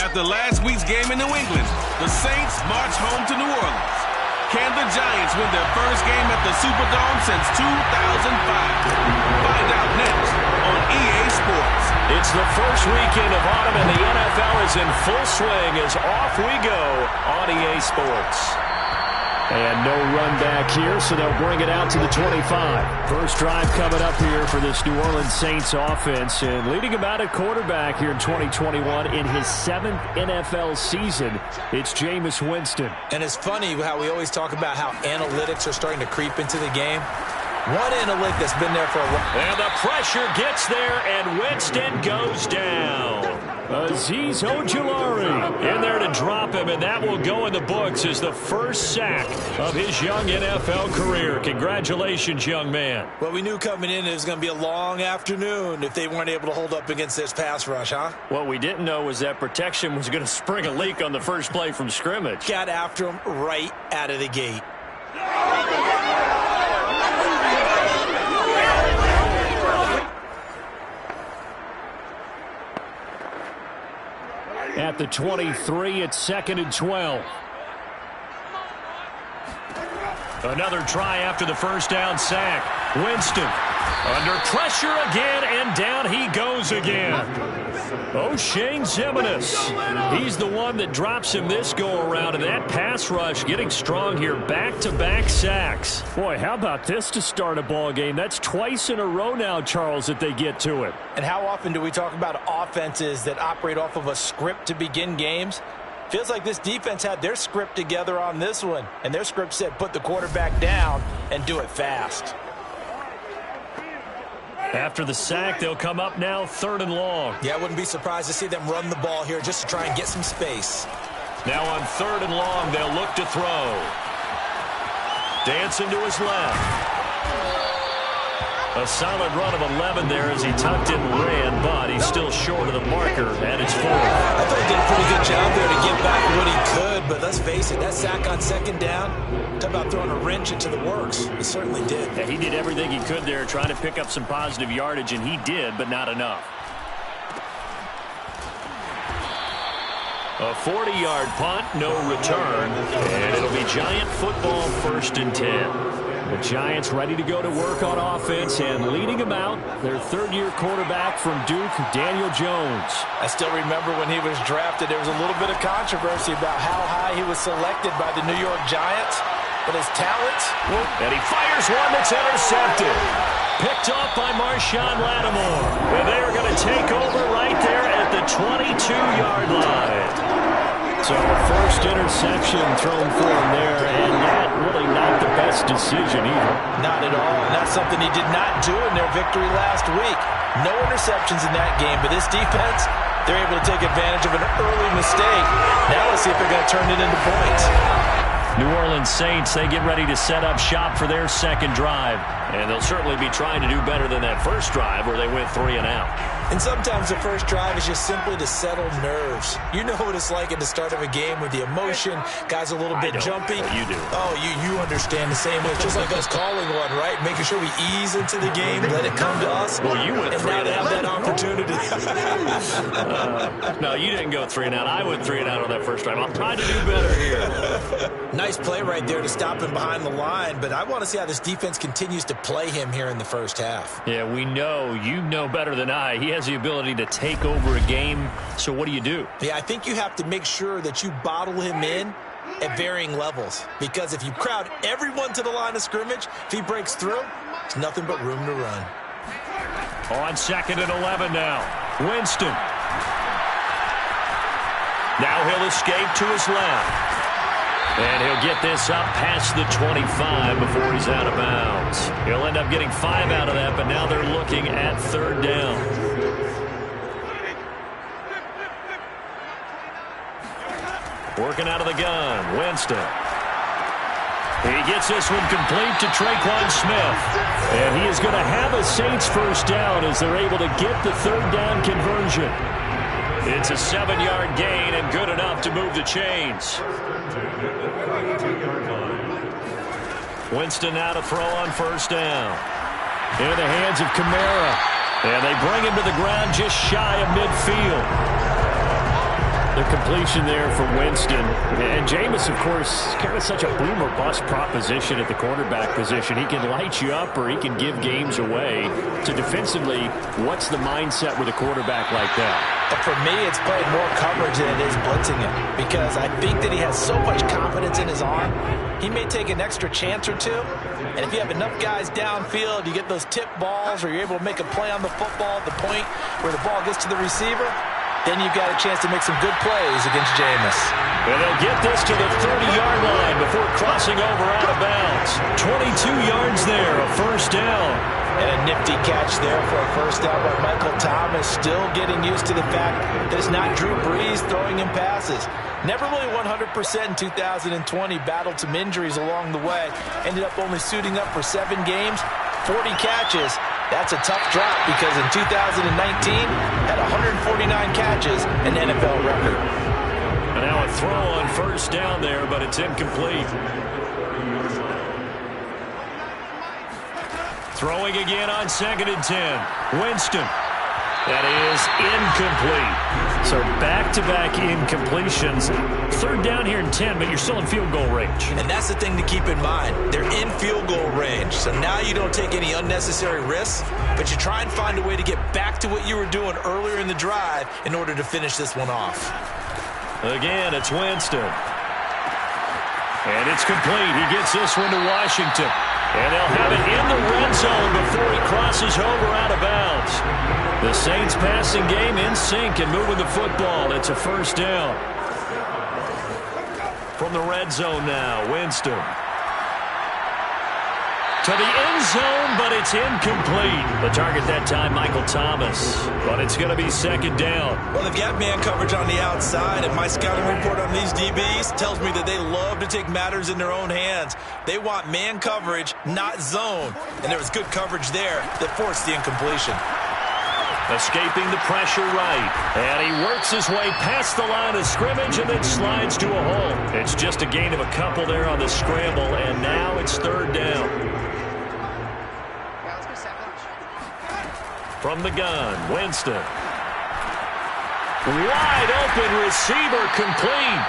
After last week's game in New England, the Saints march home to New Orleans. Can the Giants win their first game at the Superdome since 2005? Find out next on EA Sports. It's the first weekend of autumn, and the NFL is in full swing as off we go on EA Sports. And no run back here, so they'll bring it out to the 25. First drive coming up here for this New Orleans Saints offense. And leading them out at quarterback here in 2021 in his 7th NFL season, it's Jameis Winston. And it's funny how we always talk about how analytics are starting to creep into the game. One analytic that's been there for a while. And the pressure gets there, and Winston goes down. Azeez Ojulari in there to drop him, and that will go in the books as the first sack of his young NFL career. Congratulations, young man. Well, we knew coming in it was going to be a long afternoon if they weren't able to hold up against this pass rush, huh? What we didn't know was that protection was going to spring a leak on the first play from scrimmage. Got after him right out of the gate. At the 23, it's 2nd and 12. Another try after the first down sack. Winston under pressure again, and down he goes again. O'Shane Ximines. He's the one that drops him this go-around, and that pass rush getting strong here. Back-to-back sacks. Boy, how about this to start a ball game? That's twice in a row now, Charles, that they get to it. And how often do we talk about offenses that operate off of a script to begin games? Feels like this defense had their script together on this one, and their script said put the quarterback down and do it fast. After the sack, they'll come up now 3rd and long. Yeah, I wouldn't be surprised to see them run the ball here just to try and get some space. Now on 3rd and long, they'll look to throw. Dancing to his left. A solid run of 11 there as he tucked in and ran, but he's still short of the marker at his 4th. I thought he did a pretty good job there to get back what he could, but let's face it, that sack on 2nd down, talk about throwing a wrench into the works. He certainly did. Yeah, he did everything he could there trying to pick up some positive yardage, and he did, but not enough. A 40-yard punt, no return, and it'll be Giant football 1st and 10. The Giants ready to go to work on offense, and leading them out, their 3rd-year quarterback from Duke, Daniel Jones. I still remember when he was drafted, there was a little bit of controversy about how high he was selected by the New York Giants, but his talent... And he fires one that's intercepted. Picked off by Marshawn Lattimore. And they are going to take over right there at the 22-yard line. So first interception thrown for him there, and that really not the best decision either. Not at all, and that's something he did not do in their victory last week. No interceptions in that game, but this defense, they're able to take advantage of an early mistake. Now let's see if they're going to turn it into points. New Orleans Saints, they get ready to set up shop for their 2nd drive. And they'll certainly be trying to do better than that first drive where they went 3 and out. And sometimes the first drive is just simply to settle nerves. You know what it's like at the start of a game with the emotion. Guys a little bit jumpy. You do. Oh, you understand the same way. It's just like us calling one, right? Making sure we ease into the game, let it come to us. Well, you went 3 and now they have that opportunity. No, you didn't go 3 and out. I went 3 and out on that first drive. I'm trying to do better here. Nice play right there to stop him behind the line, but I want to see how this defense continues to play him here in the first half. Yeah, we know. You know better than I. He has the ability to take over a game, so what do you do? Yeah, I think you have to make sure that you bottle him in at varying levels, because if you crowd everyone to the line of scrimmage, if he breaks through, there's nothing but room to run. On 2nd and 11 now. Winston. Now he'll escape to his left. And he'll get this up past the 25 before he's out of bounds. He'll end up getting 5 out of that, but now they're looking at 3rd down. Working out of the gun, Winston. He gets this one complete to Tre'Quan Smith. And he is going to have a Saints first down as they're able to get the 3rd down conversion. It's a 7-yard gain and good enough to move the chains. Winston now to throw on first down. In the hands of Kamara. And they bring him to the ground just shy of midfield. The completion there for Winston. And Jameis, of course, is kind of such a boom or bust proposition at the quarterback position. He can light you up or he can give games away. So defensively, what's the mindset with a quarterback like that? And for me, it's playing more coverage than it is blitzing him, because I think that he has so much confidence in his arm, he may take an extra chance or two. And if you have enough guys downfield, you get those tip balls, or you're able to make a play on the football at the point where the ball gets to the receiver, then you've got a chance to make some good plays against Jameis. And they'll get this to the 30-yard line before crossing over out of bounds. 22 yards there, a first down. And a nifty catch there for a first down by Michael Thomas, still getting used to the fact that it's not Drew Brees throwing him passes. Never really 100% in 2020, battled some injuries along the way. Ended up only suiting up for 7 games, 40 catches. That's a tough drop because in 2019, had 149 catches, an NFL record. And now a throw on first down there, but it's incomplete. Throwing again on 2nd and 10. Winston. That is incomplete. So back-to-back incompletions. 3rd down here and 10, but you're still in field goal range. And that's the thing to keep in mind. They're in field goal range. So now you don't take any unnecessary risks, but you try and find a way to get back to what you were doing earlier in the drive in order to finish this one off. Again, it's Winston. And it's complete. He gets this one to Washington. And they'll have it in the red zone before he crosses over out of bounds. The Saints passing game in sync and moving the football. It's a first down. From the red zone now, Winston. To the end zone, but it's incomplete. The target that time, Michael Thomas. But it's going to be 2nd down. Well, they've got man coverage on the outside, and my scouting report on these DBs tells me that they love to take matters in their own hands. They want man coverage, not zone. And there was good coverage there that forced the incompletion. Escaping the pressure right. And he works his way past the line of scrimmage and then slides to a hole. It's just a gain of a couple there on the scramble, and now it's 3rd down. From the gun, Winston. Wide open receiver, complete.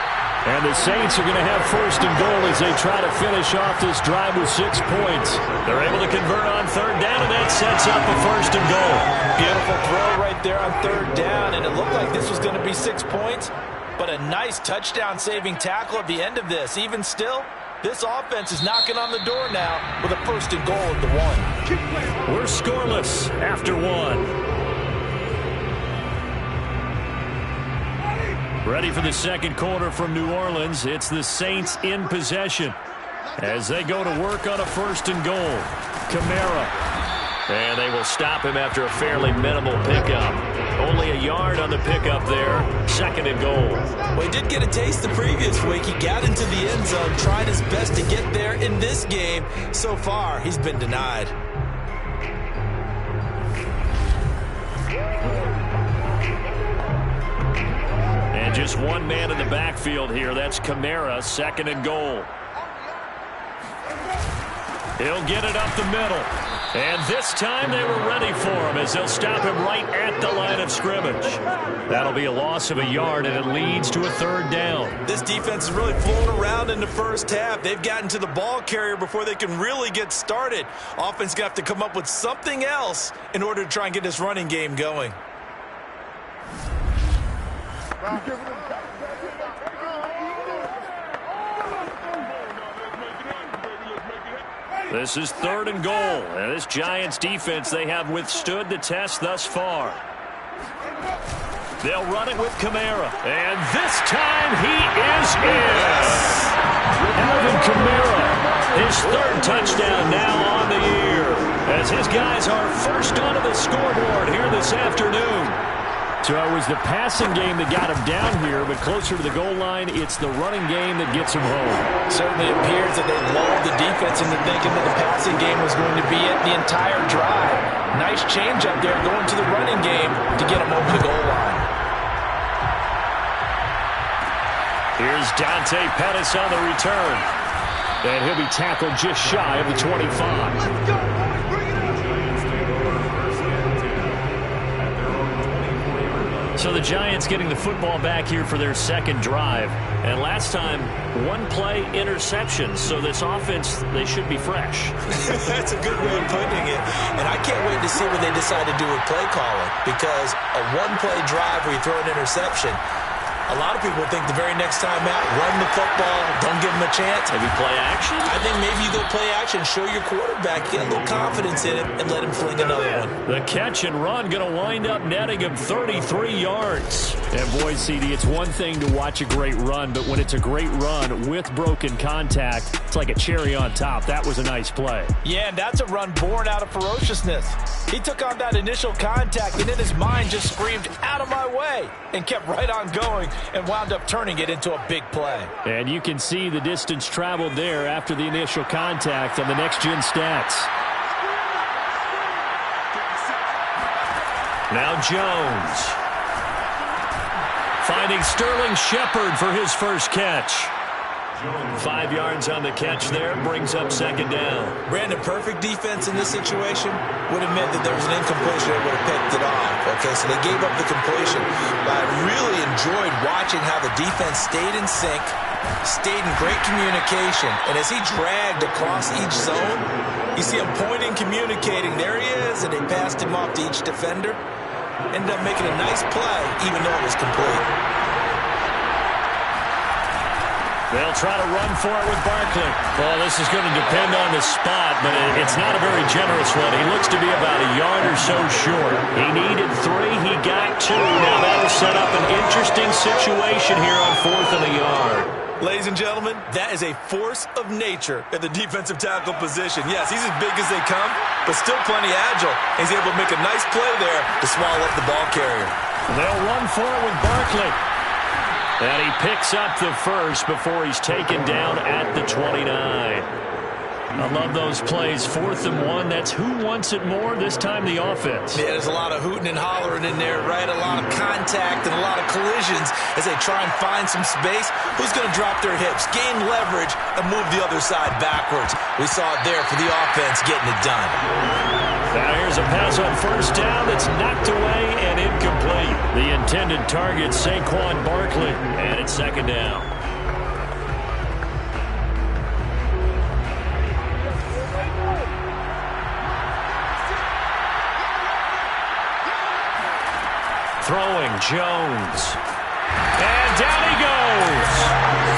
And the Saints are going to have 1st and goal as they try to finish off this drive with 6 points. They're able to convert on 3rd down, and that sets up a 1st and goal. Beautiful throw right there on 3rd down, and it looked like this was going to be 6 points, but a nice touchdown-saving tackle at the end of this. Even still, this offense is knocking on the door now with a 1st and goal at the 1. We're scoreless after 1. Ready for the 2nd quarter from New Orleans. It's the Saints in possession as they go to work on a 1st and goal. Kamara. And they will stop him after a fairly minimal pickup. Only a yard on the pickup there. 2nd and goal. Well, he did get a taste the previous week. He got into the end zone, tried his best to get there in this game. So far, he's been denied. And just one man in the backfield here. That's Kamara, 2nd and goal. He'll get it up the middle. And this time they were ready for him as they'll stop him right at the line of scrimmage. That'll be a loss of a yard, and it leads to a 3rd down. This defense is really flown around in the first half. They've gotten to the ball carrier before they can really get started. Offense going to have to come up with something else in order to try and get this running game going. This is 3rd and goal. And this Giants defense, they have withstood the test thus far. They'll run it with Kamara. And this time he is in. Alvin Kamara, his 3rd touchdown now on the year, as his guys are first onto the scoreboard here this afternoon. So it was the passing game that got him down here, but closer to the goal line, it's the running game that gets him home. Certainly appears that they lulled the defense into thinking that the passing game was going to be it the entire drive. Nice change up there going to the running game to get him over the goal line. Here's Dante Pettis on the return. And he'll be tackled just shy of the 25. Let's go. So the Giants getting the football back here for their second drive. And last time, one play interception. So this offense, they should be fresh. That's a good way of putting it. And I can't wait to see what they decide to do with play calling. Because a one-play drive where you throw an interception, a lot of people think the very next time out, run the football, don't give them a chance. Maybe play action? I think maybe you go play action, show your quarterback, get a little confidence in it, and let him fling another one. The catch and run going to wind up netting him 33 yards. And boy, CD, it's one thing to watch a great run, but when it's a great run with broken contact, it's like a cherry on top. That was a nice play. Yeah, and that's a run born out of ferociousness. He took on that initial contact, and in his mind just screamed, out of my way, and kept right on going and wound up turning it into a big play. And you can see the distance traveled there after the initial contact on the next-gen stats. Now Jones. Finding Sterling Shepard for his first catch. 5 yards on the catch there, brings up second down. Brandon, perfect defense in this situation would have meant that there was an incompletion that would have picked it off. Okay, so they gave up the completion. But I really enjoyed watching how the defense stayed in sync, stayed in great communication. And as he dragged across each zone, you see him pointing, communicating. There he is, and they passed him off to each defender. Ended up making a nice play, even though it was complete. They'll try to run for it with Barkley. Well, this is going to depend on the spot, but it's not a very generous one. He looks to be about a yard or so short. He needed 3. He got 2. Now that'll set up an interesting situation here on 4th and a yard. Ladies and gentlemen, that is a force of nature at the defensive tackle position. Yes, he's as big as they come, but still plenty agile. He's able to make a nice play there to swallow up the ball carrier. They'll run for it with Barkley. And he picks up the first before he's taken down at the 29. I love those plays. 4th and 1. That's who wants it more, this time the offense. Yeah, there's a lot of hooting and hollering in there, right? A lot of contact and a lot of collisions as they try and find some space. Who's going to drop their hips, gain leverage, and move the other side backwards? We saw it there for the offense getting it done. Now here's a pass on first down that's knocked away and incomplete. The intended target, Saquon Barkley, and it's second down. Throwing, Jones. And down he goes.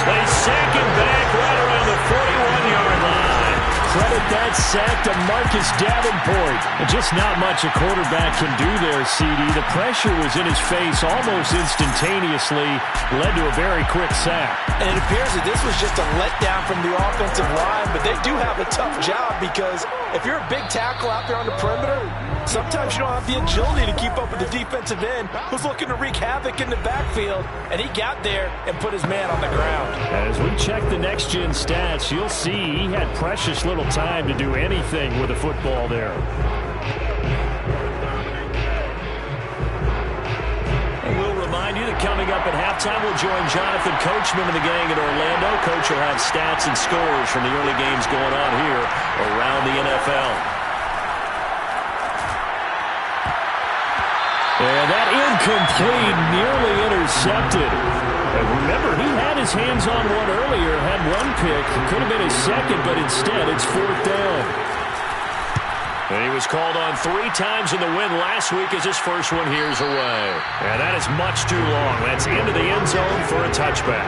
They sack him back right around the 41-yard line. Credit that sack to Marcus Davenport. Just not much a quarterback can do there, CD. The pressure was in his face almost instantaneously, led to a very quick sack. And it appears that this was just a letdown from the offensive line, but they do have a tough job because if you're a big tackle out there on the perimeter, sometimes you don't have the agility to keep up with the defensive end who's looking to wreak havoc in the backfield, and he got there and put his man on the ground. As we check the next-gen stats, you'll see he had precious little time to do anything with the football there. And we'll remind you that coming up at halftime, we'll join Jonathan Coachman and the gang in Orlando. Coach will have stats and scores from the early games going on here around the NFL. And that incomplete, nearly intercepted. And remember, he had his hands on one earlier, had one pick. Could have been his second, but instead it's 4th down. And he was called on 3 times in the win last week as his first one here's away. And that is much too long. That's into the end zone for a touchback.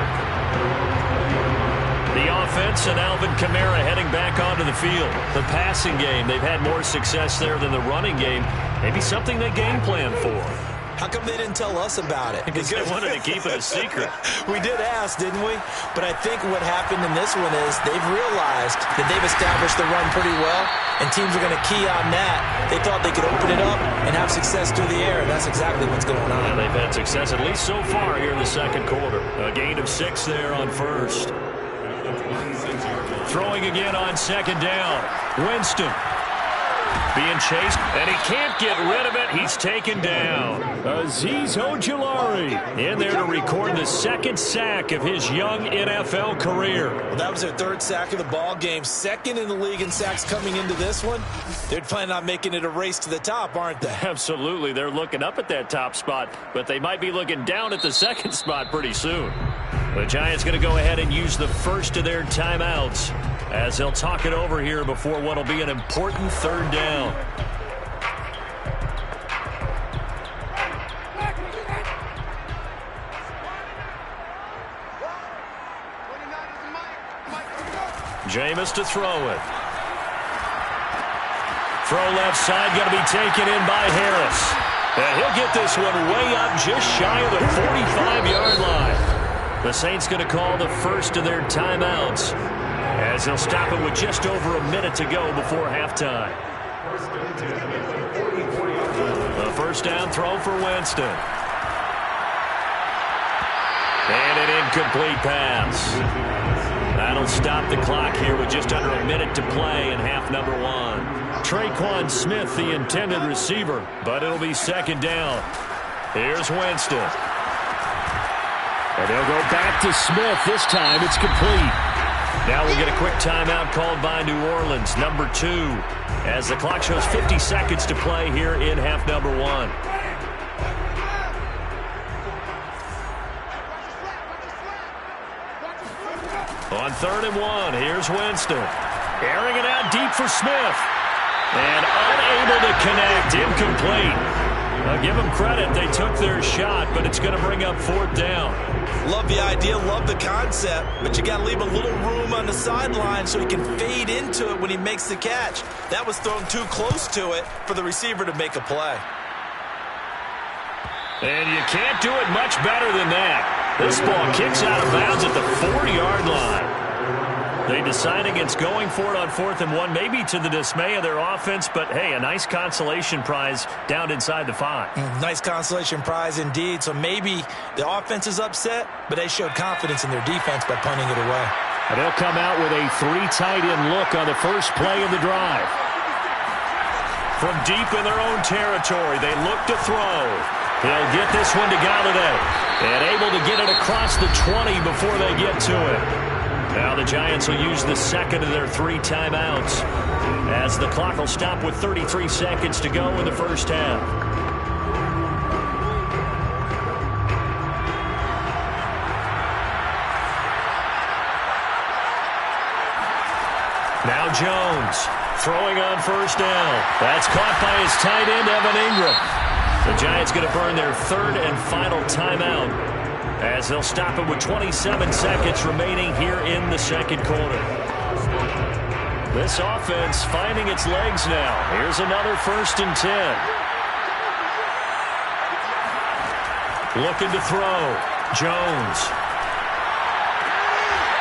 The offense and Alvin Kamara heading back onto the field. The passing game, they've had more success there than the running game. Maybe something they game plan for. How come they didn't tell us about it? Because they wanted to keep it a secret. We did ask, didn't we? But I think what happened in this one is they've realized that they've established the run pretty well, and teams are going to key on that. They thought they could open it up and have success through the air, and that's exactly what's going on. And they've had success, at least so far, here in the second quarter. A gain of 6 there on first. Throwing again on second down. Winston. being chased, and he can't get rid of it. He's taken down. Azeez Ojulari in there to record the second sack of his young NFL career. Well, that was their third sack of the ball game. Second in the league in sacks coming into this one. They're planning on making it a race to the top, aren't they? Absolutely. They're looking up at that top spot, but they might be looking down at the second spot pretty soon. The Giants going to go ahead and use the first of their timeouts as they'll talk it over here before what will be an important third down. Jameis to throw it. Throw left side, going to be taken in by Harris. And he'll get this one way up just shy of the 45-yard line. The Saints going to call the first of their timeouts as they'll stop it with just over a minute to go before halftime. The first down throw for Winston. And an incomplete pass. That'll stop the clock here with just under a minute to play in half number one. Traquan Smith, the intended receiver, but it'll be second down. Here's Winston. And they'll go back to Smith. This time it's complete. Now we'll get a quick timeout called by New Orleans, number 2, as the clock shows 50 seconds to play here in half number one. On 3rd and 1, here's Winston. Airing it out deep for Smith. And unable to connect, incomplete. I'll give them credit, they took their shot, but it's going to bring up 4th down. Love the idea, love the concept, but you got to leave a little room on the sideline so he can fade into it when he makes the catch. That was thrown too close to it for the receiver to make a play. And you can't do it much better than that. This ball kicks out of bounds at the 40-yard line. They decide against going for it on 4th and 1, maybe to the dismay of their offense, but hey, a nice consolation prize down inside the 5. Nice consolation prize indeed. So maybe the offense is upset, but they showed confidence in their defense by punting it away. And they'll come out with a 3 tight end look on the first play of the drive. From deep in their own territory, they look to throw. He'll get this one to Golladay, and able to get it across the 20 before they get to it. Now the Giants will use the second of their 3 timeouts as the clock will stop with 33 seconds to go in the first half. Now Jones throwing on first down. That's caught by his tight end, Evan Ingram. The Giants going to burn their 3rd and final timeout as they'll stop it with 27 seconds remaining here in the second quarter. This offense finding its legs now. Here's another 1st and 10. Looking to throw. Jones.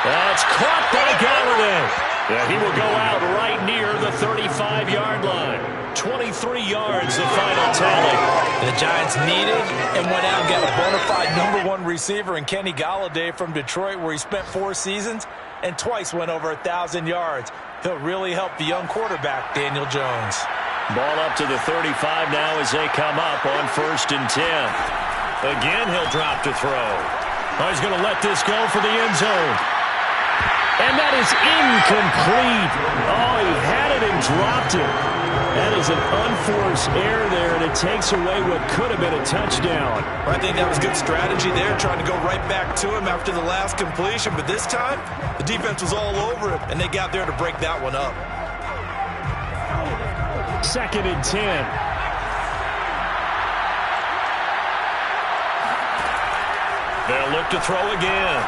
That's caught by Golladay. Yeah, he will go out right near the 35-yard line. 23 yards, the final tally. The Giants needed and went out and got a bona fide #1 receiver in Kenny Golladay from Detroit, where he spent 4 seasons and twice went over 1,000 yards. He'll really help the young quarterback, Daniel Jones. Ball up to the 35 now as they come up on 1st and 10. Again, he'll drop to throw. Oh, he's going to let this go for the end zone. And that is incomplete. Oh, he had it and dropped it. That is an unforced error there, and it takes away what could have been a touchdown. I think that was good strategy there, trying to go right back to him after the last completion. But this time, the defense was all over him, and they got there to break that one up. 2nd and 10. They'll look to throw again.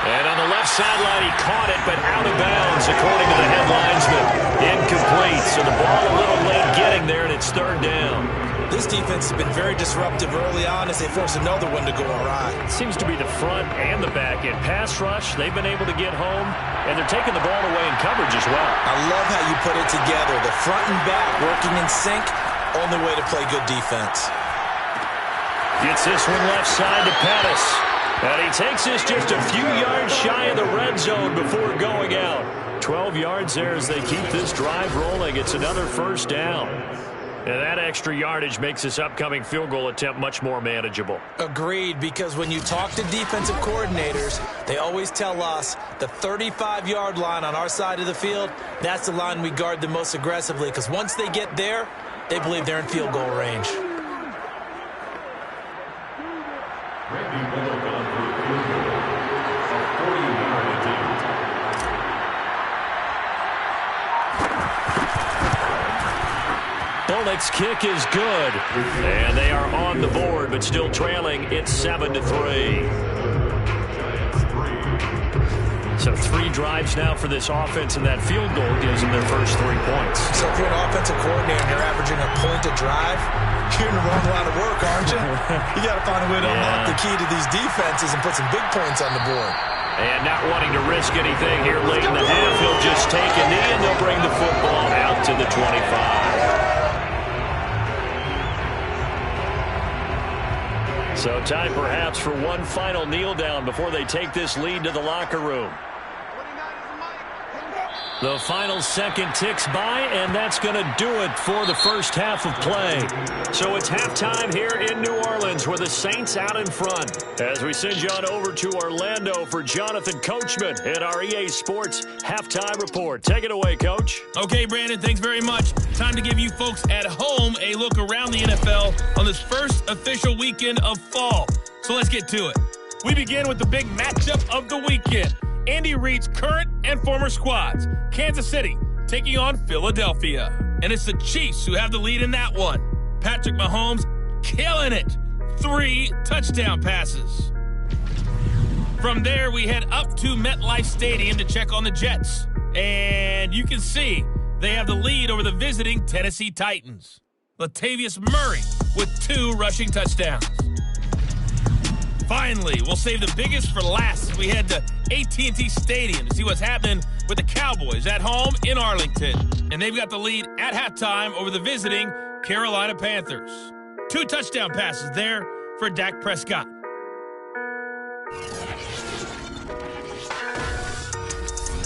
And on the left sideline, he caught it, but out of bounds, according to the headlinesman. Incomplete, so the ball a little late getting there, and it's 3rd down. This defense has been very disruptive early on as they force another one to go awry. It seems to be the front and the back end. Pass rush, they've been able to get home, and they're taking the ball away in coverage as well. I love how you put it together. The front and back working in sync, only way to play good defense. Gets this one left side to Pettis. And he takes this just a few yards shy of the red zone before going out. 12 yards there as they keep this drive rolling. It's another first down. And that extra yardage makes this upcoming field goal attempt much more manageable. Agreed, because when you talk to defensive coordinators, they always tell us the 35-yard line on our side of the field, that's the line we guard the most aggressively, because once they get there, they believe they're in field goal range. Bullock's kick is good. And they are on the board, but still trailing. It's 7-3. So 3 drives now for this offense, and that field goal gives them their first 3 points. So if you're an offensive coordinator and you're averaging a point a drive, you're in the wrong line of work, aren't you? You got to find a way to unlock the key to these defenses and put some big points on the board. And not wanting to risk anything here late in the half, he'll just take a knee, and they'll bring the football out to the 25. So time perhaps for one final kneel down before they take this lead to the locker room. The final second ticks by, and that's going to do it for the first half of play. So it's halftime here in New Orleans with the Saints out in front. As we send you on over to Orlando for Jonathan Coachman at our EA Sports Halftime Report. Take it away, Coach. Okay, Brandon, thanks very much. Time to give you folks at home a look around the NFL on this first official weekend of fall. So let's get to it. We begin with the big matchup of the weekend. Andy Reid's current and former squads. Kansas City taking on Philadelphia. And it's the Chiefs who have the lead in that one. Patrick Mahomes killing it. 3 touchdown passes. From there, we head up to MetLife Stadium to check on the Jets. And you can see they have the lead over the visiting Tennessee Titans. Latavius Murray with 2 rushing touchdowns. Finally, we'll save the biggest for last as we head to AT&T Stadium to see what's happening with the Cowboys at home in Arlington. And they've got the lead at halftime over the visiting Carolina Panthers. 2 touchdown passes there for Dak Prescott.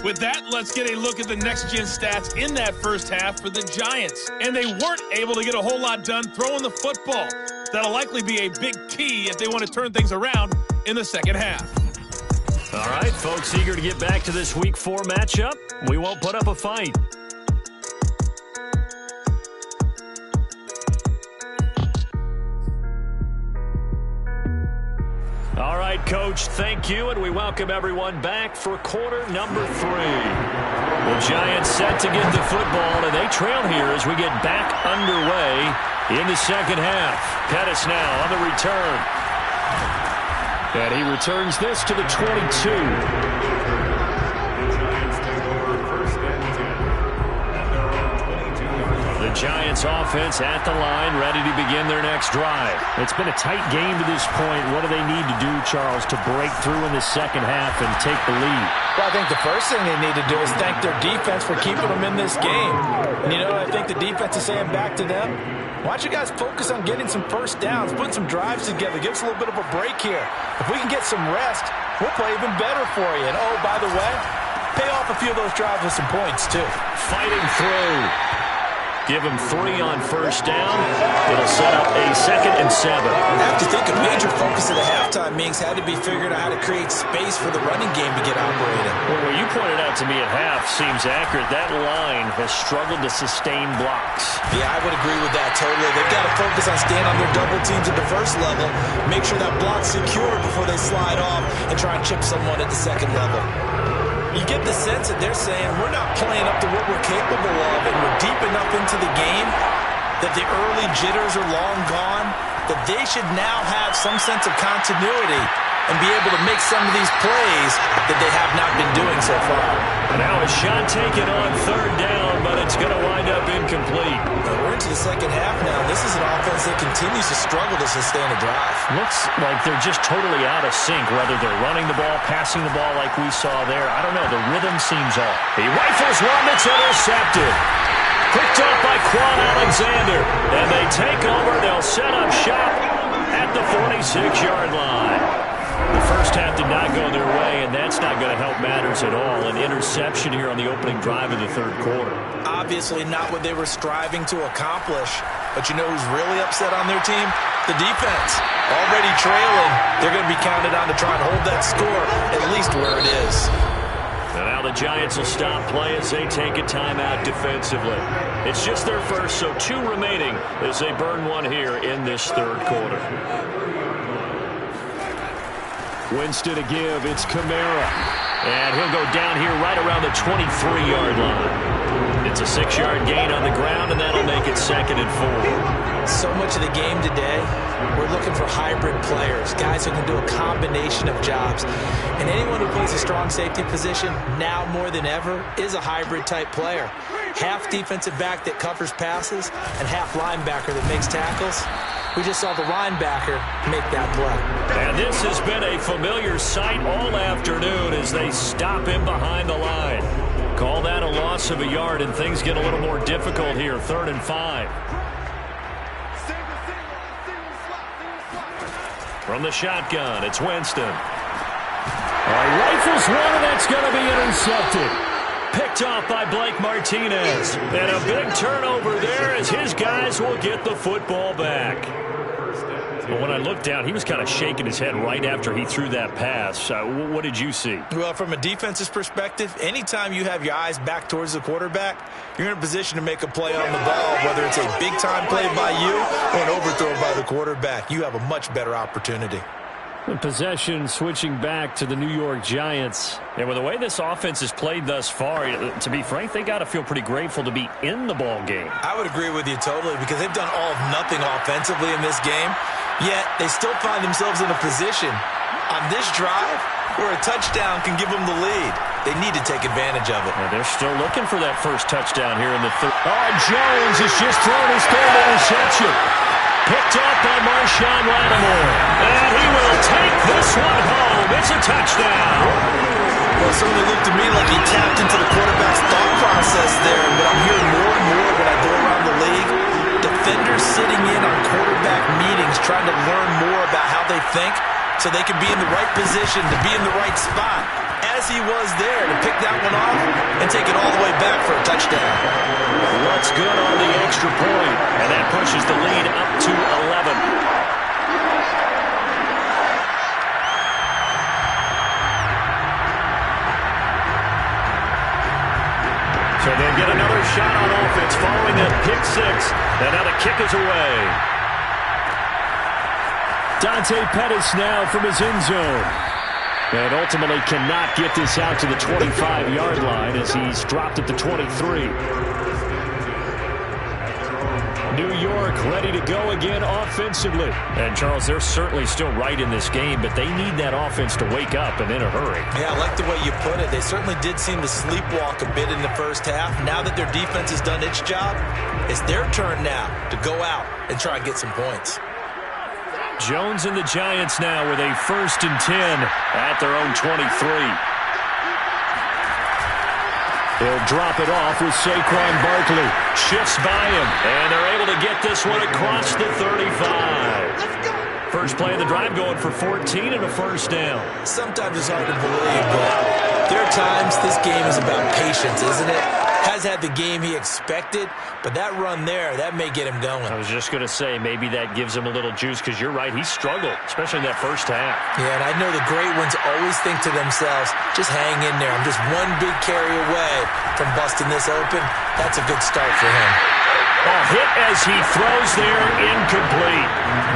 With that, let's get a look at the next-gen stats in that first half for the Giants. And they weren't able to get a whole lot done throwing the football. That'll likely be a big key if they want to turn things around in the second half. All right, folks, eager to get back to this Week 4 matchup. We won't put up a fight. All right, Coach, thank you, and we welcome everyone back for quarter number 3. The Giants set to get the football, and they trail here as we get back underway in the second half. Pettis now on the return. And he returns this to the 22. The Giants offense at the line, ready to begin their next drive. It's been a tight game to this point. What do they need to do, Charles, to break through in the second half and take the lead? Well, I think the first thing they need to do is thank their defense for keeping them in this game. And, you know, I think the defense is saying back to them, why don't you guys focus on getting some first downs, putting some drives together, give us a little bit of a break here. If we can get some rest, we'll play even better for you. And, oh, by the way, pay off a few of those drives with some points, too. Fighting through. Give him 3 on first down. It'll set up a 2nd and 7. I have to think a major focus of the halftime meetings had to be figuring out how to create space for the running game to get operating. Well, what you pointed out to me at half seems accurate. That line has struggled to sustain blocks. Yeah, I would agree with that totally. They've got to focus on staying on their double teams at the first level, make sure that block's secured before they slide off and try and chip someone at the second level. You get the sense that they're saying we're not playing up to what we're capable of, and we're deep enough into the game that the early jitters are long gone, that they should now have some sense of continuity and be able to make some of these plays that they have not been doing so far. Now a shot taken on 3rd down, but it's going to wind up incomplete. We're into the second half now. This is an offense that continues to struggle to sustain a drive. Looks like they're just totally out of sync, whether they're running the ball, passing the ball like we saw there. I don't know. The rhythm seems off. He rifles one that's intercepted. Picked up by Quan Alexander. And they take over. They'll set up shop at the 46-yard line. The first half did not go their way, and that's not going to help matters at all. An interception here on the opening drive of the third quarter. Obviously not what they were striving to accomplish. But you know who's really upset on their team? The defense. Already trailing. They're going to be counted on to try and hold that score at least where it is. And now the Giants will stop play as they take a timeout defensively. It's just their first, so 2 remaining as they burn one here in this third quarter. Winston to give. It's Kamara. And he'll go down here right around the 23-yard line. It's a 6-yard gain on the ground, and that'll make it 2nd and 4. So much of the game today, we're looking for hybrid players, guys who can do a combination of jobs. And anyone who plays a strong safety position, now more than ever, is a hybrid-type player. Half defensive back that covers passes, and half linebacker that makes tackles. We just saw the linebacker make that play. And this has been a familiar sight all afternoon as they stop him behind the line. Call that a loss of a yard, and things get a little more difficult here. 3rd and 5. From the shotgun, it's Winston. Rifles one, and that's going to be intercepted. Picked off by Blake Martinez. And a big turnover there as his guys will get the football back. But when I looked down, he was kind of shaking his head right after he threw that pass. What did you see? Well, from a defense's perspective, anytime you have your eyes back towards the quarterback, you're in a position to make a play on the ball, whether it's a big-time play by you or an overthrow by the quarterback. You have a much better opportunity. Possession switching back to the New York Giants. And with the way this offense has played thus far, to be frank, they got to feel pretty grateful to be in the ball game. I would agree with you totally because they've done all of nothing offensively in this game, yet they still find themselves in a position on this drive where a touchdown can give them the lead. They need to take advantage of it. And they're still looking for that first touchdown here in the third. Oh, Jones has just thrown his 3rd interception. Picked up by Marshawn Lattimore. And he will take this one home. It's a touchdown. Well, it certainly looked to me like he tapped into the quarterback's thought process there. But I'm hearing more and more when I go around the league. Defenders sitting in on quarterback meetings trying to learn more about how they think so they can be in the right position to be in the right spot. As he was there to pick that one off and take it all the way back for a touchdown. What's good on the extra point, and that pushes the lead up to 11. So they'll get another shot on offense following that pick 6, and now the kick is away. Dante Pettis now from his end zone. And ultimately cannot get this out to the 25-yard line as he's dropped at the 23. New York ready to go again offensively. And, Charles, they're certainly still right in this game, but they need that offense to wake up and in a hurry. Yeah, I like the way you put it. They certainly did seem to sleepwalk a bit in the first half. Now that their defense has done its job, it's their turn now to go out and try and get some points. Jones and the Giants now with a 1st and 10 at their own 23. He'll drop it off with Saquon Barkley. Shifts by him, and they're able to get this one across the 35. First play of the drive going for 14 and a first down. Sometimes it's hard to believe, but there are times this game is about patience, isn't it? Has had the game he expected, but that run there, that may get him going. I was just going to say, maybe that gives him a little juice, because you're right, he struggled, especially in that first half. Yeah, and I know the great ones always think to themselves, just hang in there. I'm just one big carry away from busting this open. That's a good start for him. A hit as he throws there, incomplete.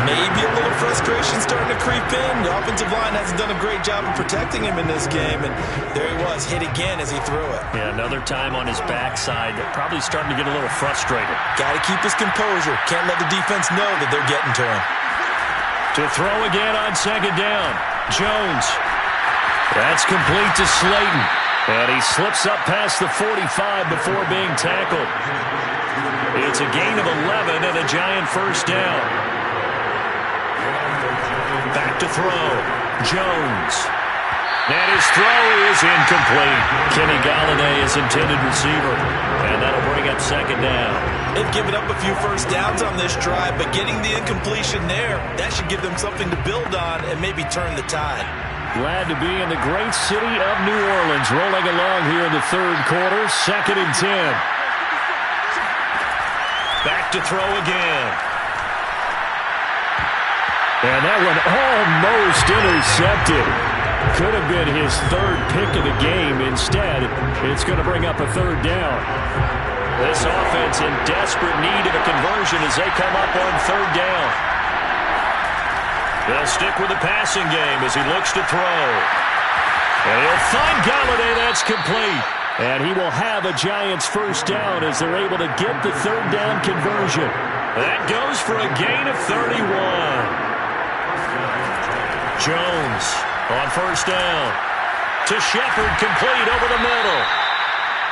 Maybe a little frustration starting to creep in. The offensive line hasn't done a great job of protecting him in this game, and there he was, hit again as he threw it. Yeah, another time on his backside, probably starting to get a little frustrated. Got to keep his composure. Can't let the defense know that they're getting to him. To throw again on 2nd down. Jones. That's complete to Slayton. And he slips up past the 45 before being tackled. It's a gain of 11 and a Giant first down. Back to throw. Jones. And his throw is incomplete. Kenny Galladay is intended receiver. And that'll bring up 2nd down. They've given up a few first downs on this drive, but getting the incompletion there, that should give them something to build on and maybe turn the tide. Glad to be in the great city of New Orleans, rolling along here in the third quarter, 2nd and 10. Back to throw again. And that one almost intercepted. Could have been his third pick of the game. Instead, it's going to bring up a third down. This offense in desperate need of a conversion as they come up on third down. They'll stick with the passing game as he looks to throw. And he'll find Golladay. That's complete. And he will have a Giants first down as they're able to get the third down conversion. That goes for a gain of 31. Jones on first down. To Shepard, complete over the middle.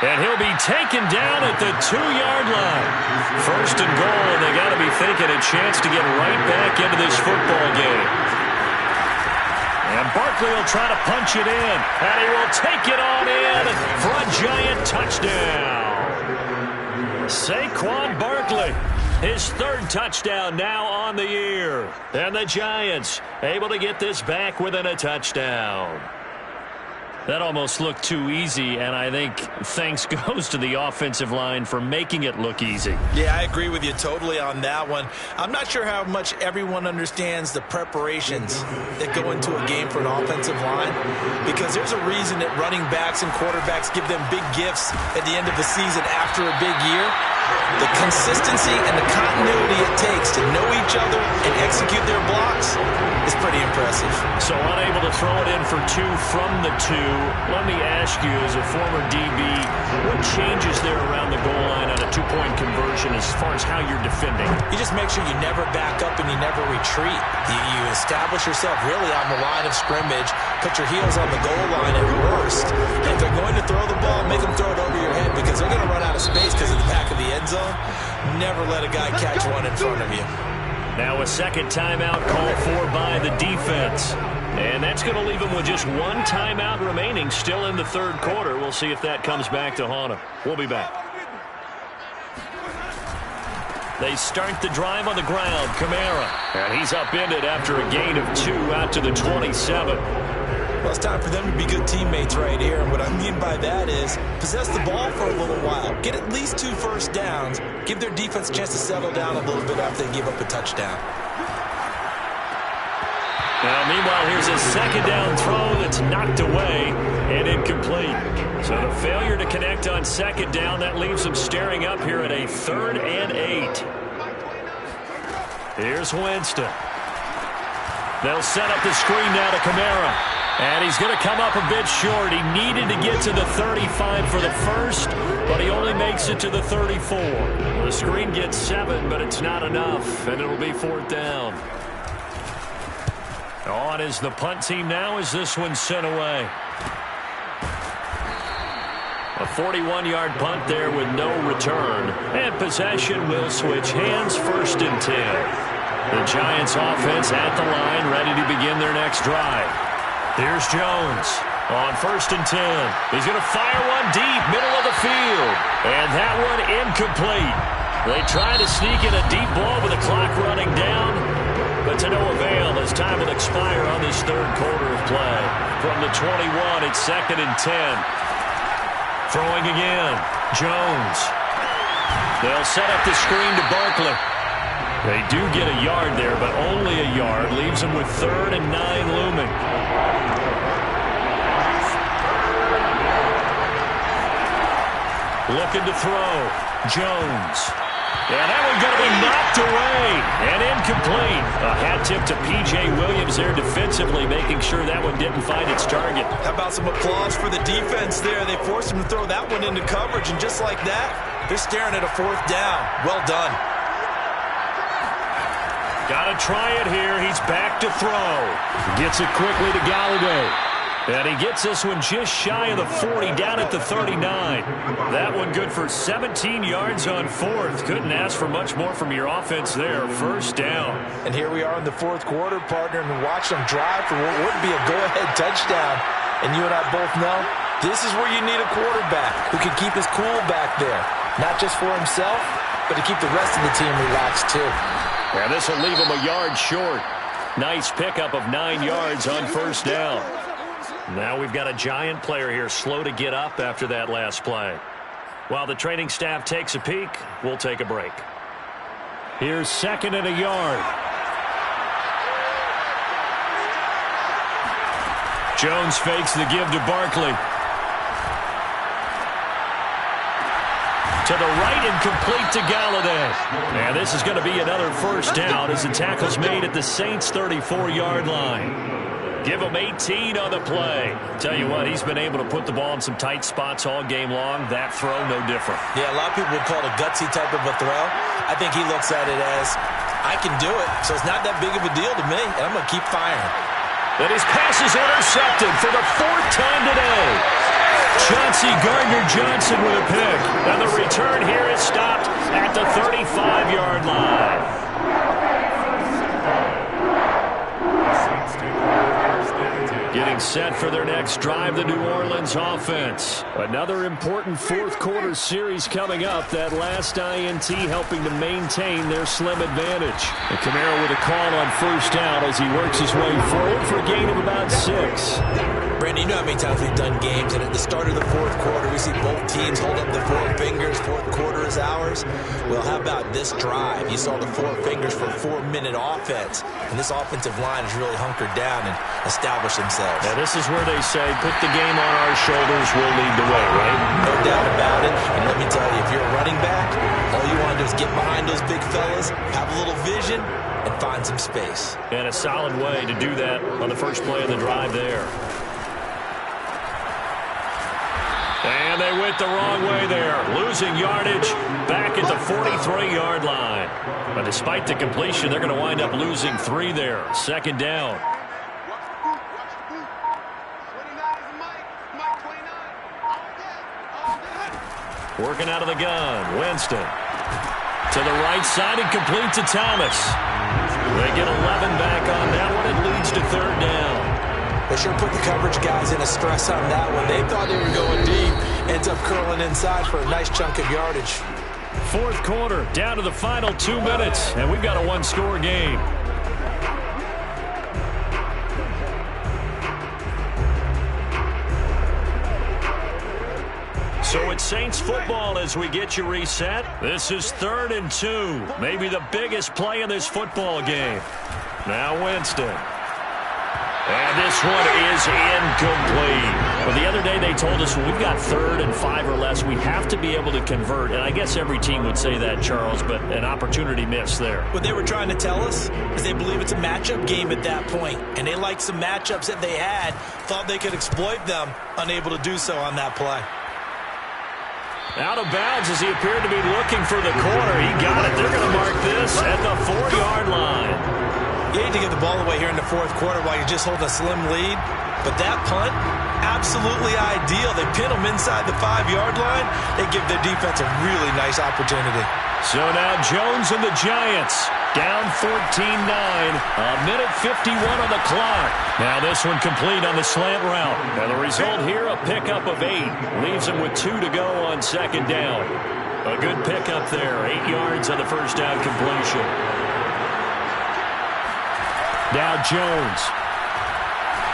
And he'll be taken down at the 2-yard line. First and goal, and they got to be thinking a chance to get right back into this football game. And Barkley will try to punch it in, and he will take it on in for a Giant touchdown. Saquon Barkley, his third touchdown now on the year. And the Giants able to get this back within a touchdown. That almost looked too easy, and I think thanks goes to the offensive line for making it look easy. Yeah, I agree with you totally on that one. I'm not sure how much everyone understands the preparations that go into a game for an offensive line, because there's a reason that running backs and quarterbacks give them big gifts at the end of the season after a big year. The consistency and the continuity it takes to know each other and execute their blocks is pretty impressive. So unable to throw it in for 2 from the 2. Let me ask you, as a former DB, what changes there around the goal line on a 2-point conversion as far as how you're defending? You just make sure you never back up and you never retreat. You establish yourself really on the line of scrimmage, put your heels on the goal line at worst. And if they're going to throw the ball, make them throw it over your head because they're going to run out of space because of the back of the end zone. Never let a guy catch one in front of you. Now a second timeout called for by the defense. And that's going to leave them with just 1 timeout remaining still in the third quarter. We'll see if that comes back to haunt them. We'll be back. They start the drive on the ground. Kamara. And he's upended after a gain of 2 out to the 27. Well, it's time for them to be good teammates right here. And what I mean by that is possess the ball for a little while. Get at least 2 first downs. Give their defense a chance to settle down a little bit after they give up a touchdown. Now, meanwhile, here's a second down throw that's knocked away and incomplete. So the failure to connect on second down, that leaves them staring up here at a 3rd and 8. Here's Winston. They'll set up the screen now to Kamara. And he's going to come up a bit short. He needed to get to the 35 for the first, but he only makes it to the 34. The screen gets 7, but it's not enough, and it'll be 4th down. On is the punt team now as this one's sent away. A 41-yard punt there with no return. And possession will switch hands, 1st and 10. The Giants offense at the line, ready to begin their next drive. Here's Jones on 1st and 10. He's going to fire one deep, middle of the field. And that one incomplete. They try to sneak in a deep ball with the clock running down, but to no avail as time will expire on this third quarter of play. From the 21, it's 2nd and 10. Throwing again, Jones. They'll set up the screen to Barkley. They do get a yard there, but only a yard. Leaves them with 3rd and 9 looming. Looking to throw. Jones. And that one going to be knocked away and incomplete. A hat tip to P.J. Williams there defensively, making sure that one didn't find its target. How about some applause for the defense there? They forced him to throw that one into coverage, and just like that, they're staring at a 4th down. Well done. Got to try it here. He's back to throw. Gets it quickly to Golladay. And he gets this one just shy of the 40, down at the 39. That one good for 17 yards on 4th. Couldn't ask for much more from your offense there. 1st down. And here we are in the 4th quarter, partner, and watch them drive for what would be a go-ahead touchdown. And you and I both know this is where you need a quarterback who can keep his cool back there. not just for himself, but to keep the rest of the team relaxed too. And this will leave him a yard short. Nice pickup of 9 yards on first down. Now we've got a Giant player here slow to get up after that last play. While the training staff takes a peek, we'll take a break. Here's 2nd and a yard. Jones fakes the give to Barkley. To the right and complete to Galladay. And this is going to be another first down as the tackle's made at the Saints' 34-yard line. Give him 18 on the play. Tell you what, he's been able to put the ball in some tight spots all game long. That throw, no different. Yeah, a lot of people would call it a gutsy type of a throw. I think he looks at it as, I can do it, so it's not that big of a deal to me, and I'm going to keep firing. And his pass is intercepted for the 4th time today. Chauncey Gardner-Johnson with a pick. And the return here is stopped at the 35-yard line. Getting set for their next drive, the New Orleans offense. Another important fourth-quarter series coming up. That last INT helping to maintain their slim advantage. And Kamara with a call on first down as he works his way forward for a gain of about 6. Brandon, you know how many times we've done games, and at the start of the fourth quarter, we see both teams hold up the 4 fingers. Fourth quarter is ours. Well, how about this drive? You saw the 4 fingers for a 4-minute offense, and this offensive line has really hunkered down and established themselves. Now, this is where they say, put the game on our shoulders, we'll lead the way, right? No doubt about it. And let me tell you, if you're a running back, all you want to do is get behind those big fellas, have a little vision, and find some space. And a solid way to do that on the first play of the drive there. And they went the wrong way there, losing yardage back at the 43-yard line. But despite the completion, they're going to wind up losing 3 there. 2nd down. Working out of the gun, Winston. To the right side and complete to Thomas. They get 11 back on that one. It leads to 3rd down. They sure put the coverage guys in a stress on that one. They thought they were going deep. Ends up curling inside for a nice chunk of yardage. 4th quarter, down to the final 2 minutes, and we've got a 1-score game. So it's Saints football as we get you reset. This is 3rd and 2. Maybe the biggest play in this football game. Now Winston. And this one is incomplete. Well, the other day they told us when we've got 3rd and 5 or less, we have to be able to convert. And I guess every team would say that, Charles, but an opportunity missed there. What they were trying to tell us is they believe it's a matchup game at that point. And they liked some matchups that they had, thought they could exploit them, unable to do so on that play. Out of bounds as he appeared to be looking for the corner. He got it. They're going to mark this at the 4-yard line. You hate to give the ball away here in the 4th quarter while you're just holding a slim lead. But that punt, absolutely ideal. They pin them inside the 5-yard line. They give their defense a really nice opportunity. So now Jones and the Giants down 14-9. A minute 51 on the clock. Now this one complete on the slant route. And the result here, a pickup of 8. Leaves them with 2 to go on 2nd down. A good pickup there. 8 yards on the first down completion. Now Jones.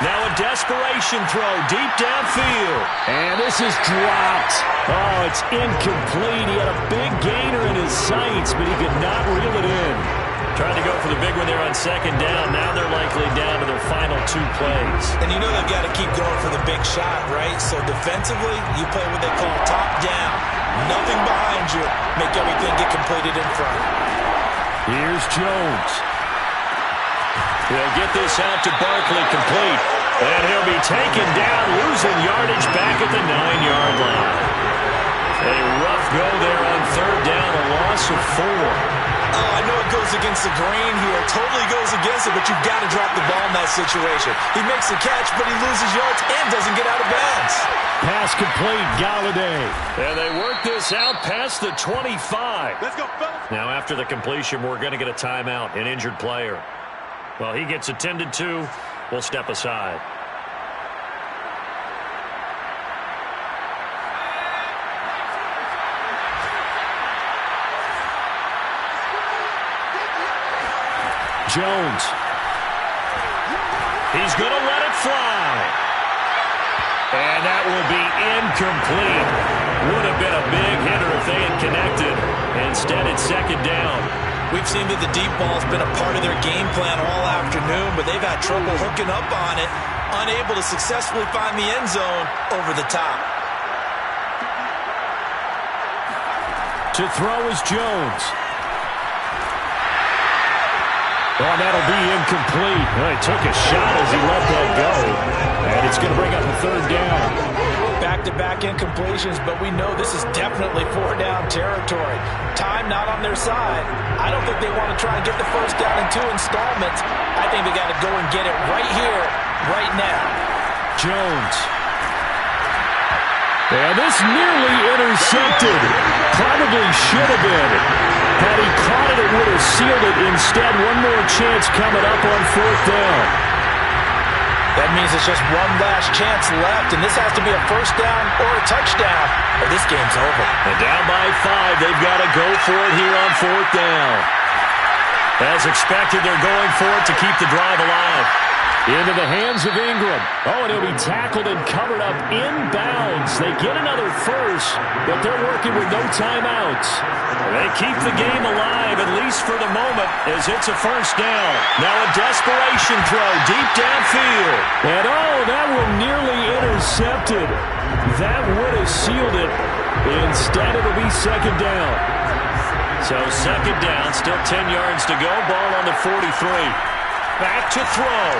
Now a desperation throw deep downfield. And this is dropped. Oh, it's incomplete. He had a big gainer in his sights, but he could not reel it in. Trying to go for the big one there on 2nd down. Now they're likely down to their final 2 plays. And you know they've got to keep going for the big shot, right? So defensively, you play what they call top down. Nothing behind you. Make everything get completed in front. Here's Jones. They'll get this out to Barkley complete. And he'll be taken down, losing yardage back at the 9-yard line. A rough go there on 3rd down, a loss of 4. Oh, I know it goes against the grain here. Totally goes against it, but you've got to drop the ball in that situation. He makes the catch, but he loses yards and doesn't get out of bounds. Pass complete, Galladay. And they work this out past the 25. Let's go, fellas. Now after the completion, we're going to get a timeout, an injured player. Well, he gets attended to. We'll step aside. Jones. He's going to let it fly. And that will be incomplete. Would have been a big hitter if they had connected. Instead, it's second down. We've seen that the deep ball's been a part of their game plan all afternoon, but they've had trouble hooking up on it, unable to successfully find the end zone over the top. To throw is Jones. Oh, that'll be incomplete. Well, he took a shot as he let that go. And it's going to bring up a third down. Back-to-back incompletions, but we know this is definitely four-down territory. Time not on their side. I don't think they want to try and get the first down in 2 installments. I think they got to go and get it right here, right now. Jones. And this nearly intercepted. Probably should have been. Had he caught it, it would have sealed it. Instead, one more chance coming up on 4th down. That means it's just one last chance left, and this has to be a first down or a touchdown, or this game's over. And down by 5, they've got to go for it here on 4th down. As expected, they're going for it to keep the drive alive. Into the hands of Ingram. Oh, and he'll be tackled and covered up inbounds. They get another first, but they're working with no timeouts. They keep the game alive, at least for the moment, as it's a first down. Now a desperation throw deep downfield. And oh, that one nearly intercepted. That would have sealed it. Instead, it'll be second down. So second down, still 10 yards to go. Ball on the 43. Back to throw.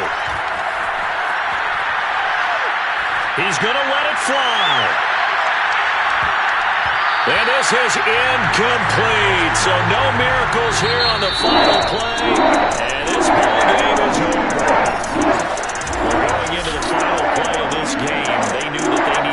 He's going to let it fly. And this is incomplete. So no miracles here on the final play.